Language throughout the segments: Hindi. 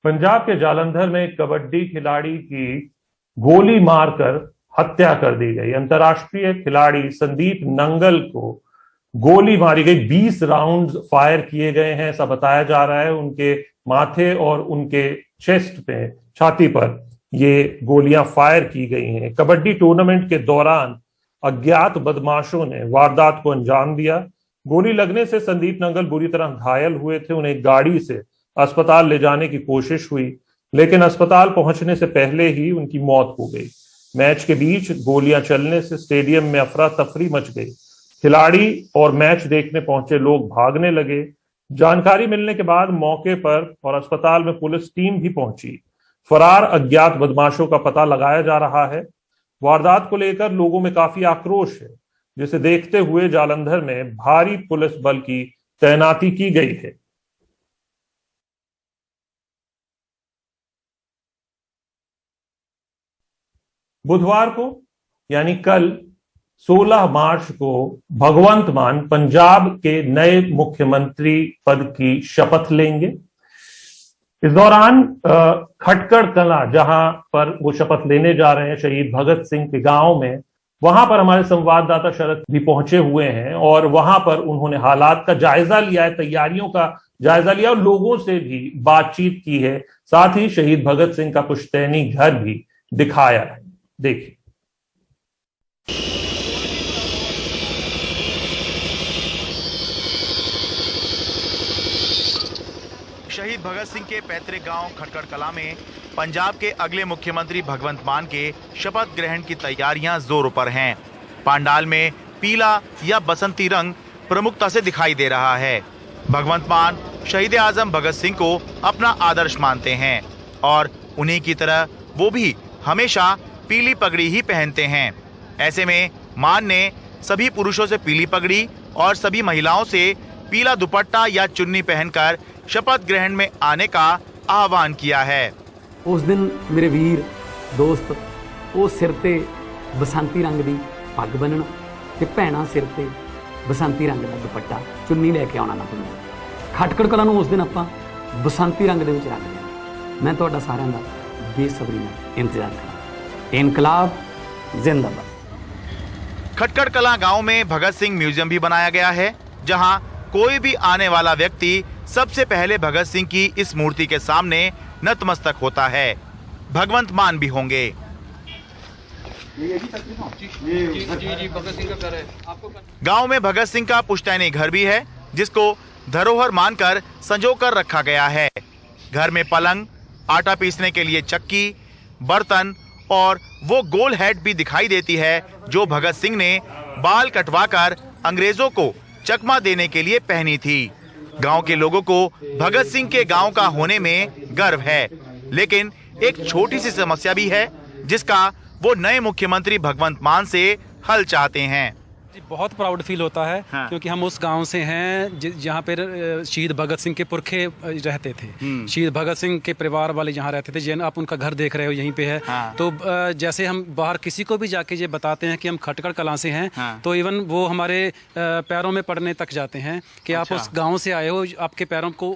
पंजाब के जालंधर में एक कबड्डी खिलाड़ी की गोली मारकर हत्या कर दी गई। अंतर्राष्ट्रीय खिलाड़ी संदीप नंगल को गोली मारी गई। 20 राउंड्स फायर किए गए हैं, ऐसा बताया जा रहा है। उनके माथे और उनके चेस्ट पे, छाती पर ये गोलियां फायर की गई हैं। कबड्डी टूर्नामेंट के दौरान अज्ञात बदमाशों ने वारदात को अंजाम दिया। गोली लगने से संदीप नंगल बुरी तरह घायल हुए थे। उन्हें गाड़ी से अस्पताल ले जाने की कोशिश हुई, लेकिन अस्पताल पहुंचने से पहले ही उनकी मौत हो गई। मैच के बीच गोलियां चलने से स्टेडियम में अफरा तफरी मच गई। खिलाड़ी और मैच देखने पहुंचे लोग भागने लगे। जानकारी मिलने के बाद मौके पर और अस्पताल में पुलिस टीम भी पहुंची। फरार अज्ञात बदमाशों का पता लगाया जा रहा है। वारदात को लेकर लोगों में काफी आक्रोश है, जिसे देखते हुए जालंधर में भारी पुलिस बल की तैनाती की गई है। बुधवार को यानी कल 16 मार्च को भगवंत मान पंजाब के नए मुख्यमंत्री पद की शपथ लेंगे। इस दौरान खटकड़ कला, जहां पर वो शपथ लेने जा रहे हैं, शहीद भगत सिंह के गांव में, वहां पर हमारे संवाददाता शरद भी पहुंचे हुए हैं और वहां पर उन्होंने हालात का जायजा लिया है, तैयारियों का जायजा लिया और लोगों से भी बातचीत की है। साथ ही शहीद भगत सिंह का पुश्तैनी घर भी दिखाया है। देखिए। शहीद भगत सिंह के पैतृक गांव खटकड़ कला में पंजाब के अगले मुख्यमंत्री भगवंत मान के शपथ ग्रहण की तैयारियां जोरों पर हैं। पंडाल में पीला या बसंती रंग प्रमुखता से दिखाई दे रहा है। भगवंत मान शहीद आजम भगत सिंह को अपना आदर्श मानते हैं और उन्हीं की तरह वो भी हमेशा पीली पगड़ी ही पहनते हैं। ऐसे में मान ने सभी पुरुषों से पीली पगड़ी और सभी महिलाओं से पीला दुपट्टा या चुन्नी पहनकर शपथ ग्रहण में आने का आह्वान किया है। उस दिन मेरे वीर दोस्त वो सिर ते बसंती रंग दी पग बन्नण ते भैणां सिर ते बसंती रंग दा दुपट्टा चुन्नी लैके आउणा ना भुल्लण। खटकड़ कला नूं उस दिन आपां बसंती रंग दे विच रंग देना। मैं तुहाडा सारिआं दा बेसब्री नाल इंतजार करां। इनकलाब जिंदाबाद। खटकड़ कला गांव में भगत सिंह म्यूजियम भी बनाया गया है, जहां कोई भी आने वाला व्यक्ति सबसे पहले भगत सिंह की इस मूर्ति के सामने नतमस्तक होता है। भगवंत मान भी होंगे। गांव में भगत सिंह का पुश्तैनी घर भी है, जिसको धरोहर मानकर संजोकर रखा गया है। घर में पलंग, आटा पीसने के लिए चक्की, बर्तन और वो गोल हैट भी दिखाई देती है जो भगत सिंह ने बाल कटवाकर अंग्रेजों को चकमा देने के लिए पहनी थी। गांव के लोगों को भगत सिंह के गांव का होने में गर्व है, लेकिन एक छोटी सी समस्या भी है, जिसका वो नए मुख्यमंत्री भगवंत मान से हल चाहते हैं। बहुत प्राउड फील होता है। हाँ। क्योंकि हम उस गांव से हैं जहां पर शहीद भगत सिंह के पुरखे रहते थे। शहीद भगत सिंह के परिवार वाले जहां रहते थे, जिन आप उनका घर देख रहे हो यहीं पे है। हाँ। तो जैसे हम बाहर किसी को भी जाके ये बताते हैं कि हम खटकड़ कला से हैं। हाँ। तो इवन वो हमारे पैरों में पड़ने तक जाते हैं कि अच्छा। आप उस गाँव से आए हो, आपके पैरों को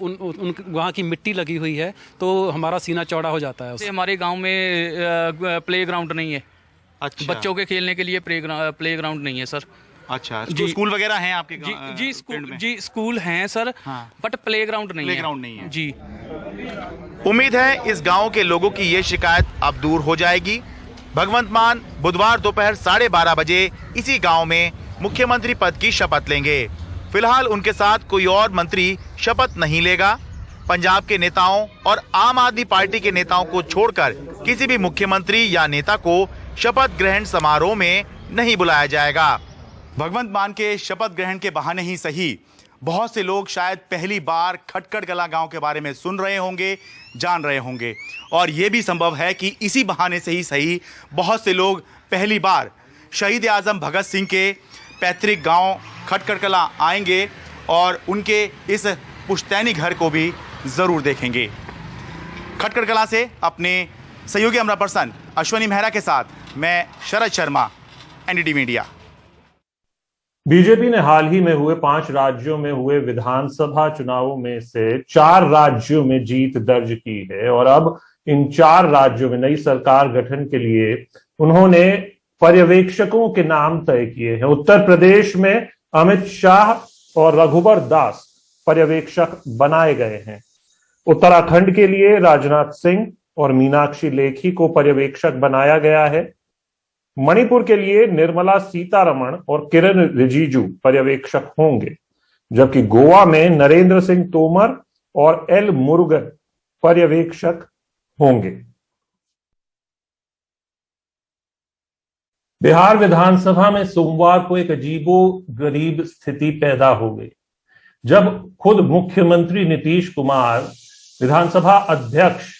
वहाँ की मिट्टी लगी हुई है, तो हमारा सीना चौड़ा हो जाता है। हमारे गाँव में प्ले ग्राउंड नहीं है। अच्छा। बच्चों के खेलने के लिए प्ले ग्राउंड नहीं है सर। अच्छा, स्कूल वगैरह हैं आपके जी स्कूल हैं सर। हाँ। बट प्ले ग्राउंड नहीं है जी। उम्मीद है इस गांव के लोगों की ये शिकायत अब दूर हो जाएगी। भगवंत मान बुधवार दोपहर 12:30 बजे इसी गांव में मुख्यमंत्री पद की शपथ लेंगे। फिलहाल उनके साथ कोई और मंत्री शपथ नहीं लेगा। पंजाब के नेताओं और आम आदमी पार्टी के नेताओं को छोड़कर किसी भी मुख्यमंत्री या नेता को शपथ ग्रहण समारोह में नहीं बुलाया जाएगा। भगवंत मान के शपथ ग्रहण के बहाने ही सही, बहुत से लोग शायद पहली बार खटकड़ कला गांव के बारे में सुन रहे होंगे, जान रहे होंगे, और ये भी संभव है कि इसी बहाने से ही सही बहुत से लोग पहली बार शहीद आजम भगत सिंह के पैतृक गांव खटकड़ कला आएंगे और उनके इस पुश्तैनी घर को भी ज़रूर देखेंगे। खटकड़ कला से अपने सहयोगी कैमरा पर्सन अश्वनी मेहरा के साथ मैं Sharad Sharma, NDT media. BJP ने हाल ही में हुए 5 राज्यों में हुए विधानसभा चुनावों में से 4 राज्यों में जीत दर्ज की है और अब इन 4 राज्यों में नई सरकार गठन के लिए उन्होंने पर्यवेक्षकों के नाम तय किए हैं। उत्तर प्रदेश में अमित शाह और रघुबर दास पर्यवेक्षक बनाए गए हैं। उत्तराखंड के लिए राजनाथ सिंह और मीनाक्षी लेखी को पर्यवेक्षक बनाया गया है। मणिपुर के लिए निर्मला सीतारमण और किरण रिजिजू पर्यवेक्षक होंगे, जबकि गोवा में नरेंद्र सिंह तोमर और एल मुरुगन पर्यवेक्षक होंगे। बिहार विधानसभा में सोमवार को एक अजीबोगरीब स्थिति पैदा हो गई, जब खुद मुख्यमंत्री नीतीश कुमार विधानसभा अध्यक्ष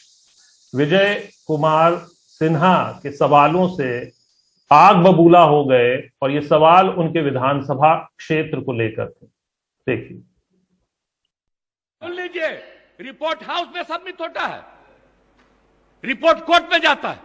विजय कुमार सिन्हा के सवालों से आग बबूला हो गए और ये सवाल उनके विधानसभा क्षेत्र को लेकर थे। देखिए, सुन लीजिए, रिपोर्ट हाउस में सबमिट होता है, रिपोर्ट कोर्ट में जाता है,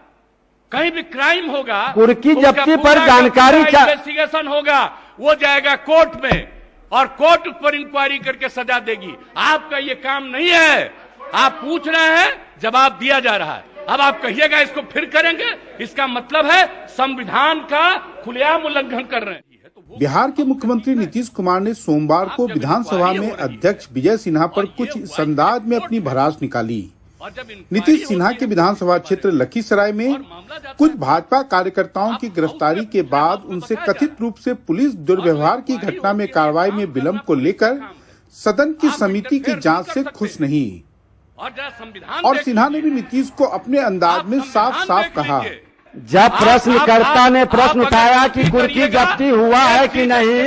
कहीं भी क्राइम होगा, कुर्की जब्ती पर जानकारी इन्वेस्टिगेशन होगा, वो जाएगा कोर्ट में और कोर्ट उस पर इंक्वायरी करके सजा देगी। आपका ये काम नहीं है। आप पूछ रहे हैं, जवाब दिया जा रहा है। अब आप कहिएगा इसको फिर करेंगे, इसका मतलब है संविधान का खुलेआम उल्लंघन कर रहे हैं। बिहार के मुख्यमंत्री नीतीश कुमार ने सोमवार को विधानसभा में अध्यक्ष विजय सिन्हा पर कुछ इस अंदाज में अपनी भड़ास निकाली। नीतीश सिन्हा के विधानसभा क्षेत्र लखीसराय में कुछ भाजपा कार्यकर्ताओं की गिरफ्तारी के बाद उनसे कथित रूप से पुलिस दुर्व्यवहार की घटना में कार्रवाई में विलंब को लेकर सदन की समिति की जांच से खुश नहीं। और सिन्हा ने भी नीतीश को अपने अंदाज में साफ साफ कहा, जब प्रश्नकर्ता ने प्रश्न उठाया कि कुर्की जब्ती हुआ है कि नहीं,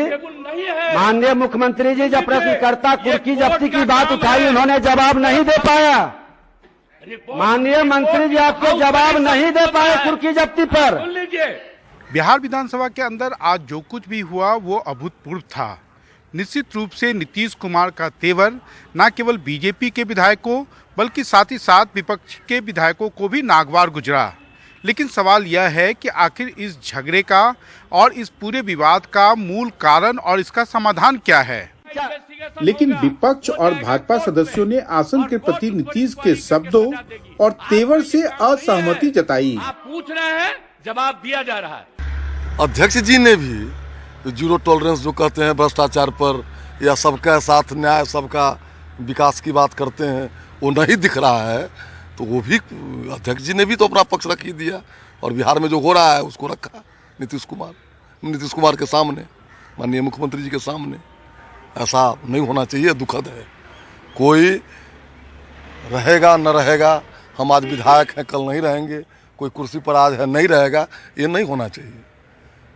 माननीय मुख्यमंत्री जी जब प्रश्नकर्ता कुर्की जब्ती की बात उठाई, उन्होंने जवाब नहीं दे पाया। माननीय मंत्री जी आपको जवाब नहीं दे पाए कुर्की जब्ती पर। बिहार विधानसभा के अंदर आज जो कुछ भी हुआ वो अभूतपूर्व था। निश्चित रूप से नीतीश कुमार का तेवर न केवल बीजेपी के विधायकों बल्कि साथ ही साथ विपक्ष के विधायकों को भी नागवार गुजरा। लेकिन सवाल यह है कि आखिर इस झगड़े का और इस पूरे विवाद का मूल कारण और इसका समाधान क्या है। लेकिन विपक्ष और भाजपा सदस्यों ने आसन के प्रति नीतीश के शब्दों और तेवर से असहमति जताई। आप पूछ रहे हैं, जवाब दिया जा रहा है। अध्यक्ष जी ने भी जीरो टॉलरेंस जो कहते हैं भ्रष्टाचार पर या सबका साथ न्याय सबका विकास की बात करते हैं, वो नहीं दिख रहा है। तो वो भी अध्यक्ष जी ने भी तो अपना पक्ष रख ही दिया और बिहार में जो हो रहा है उसको रखा नीतीश कुमार के सामने, माननीय मुख्यमंत्री जी के सामने। ऐसा नहीं होना चाहिए, दुखद है। कोई रहेगा न रहेगा, हम आज विधायक हैं कल नहीं रहेंगे, कोई कुर्सी पर आज है नहीं रहेगा, ये नहीं होना चाहिए।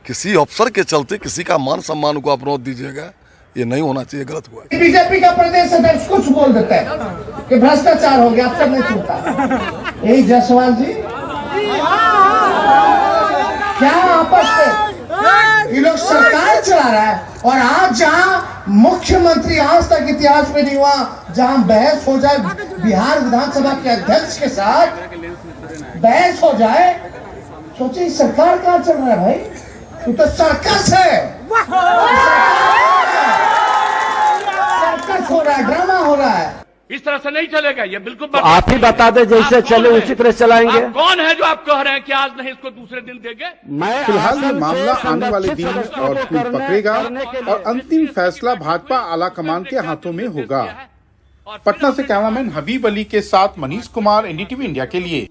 किसी अफसर के चलते किसी का मान सम्मान को अपरोध दीजिएगा, ये नहीं होना चाहिए, गलत हुआ। बीजेपी का प्रदेश अध्यक्ष कुछ बोल देता है कि भ्रष्टाचार हो गया, अफसर नहीं छूटता। यही जायसवाल जी क्या आपस में ये लोग सरकार चला रहा है और आज जहां मुख्यमंत्री आज तक इतिहास में नहीं हुआ, जहां बहस हो जाए बिहार विधानसभा के अध्यक्ष के साथ बहस हो जाए, सोचिए सरकार कहां चल रहा है भाई। ये तो सर्कस है, सर्कस हो रहा है, ड्रामा हो रहा है। इस तरह से नहीं चलेगा, ये बिल्कुल तो आप ही बता दे जैसे चले उसी तरह चलाएंगे। आप कौन है जो आप कह रहे हैं कि आज नहीं इसको दूसरे दिन देंगे? फिलहाल ये मामला आने वाले दिन और खूब पकड़ेगा और अंतिम फैसला भाजपा आला कमान के हाथों में होगा। पटना से कैमरामैन हबीब अली के साथ मनीष कुमार, एनडीटीवी इंडिया के लिए।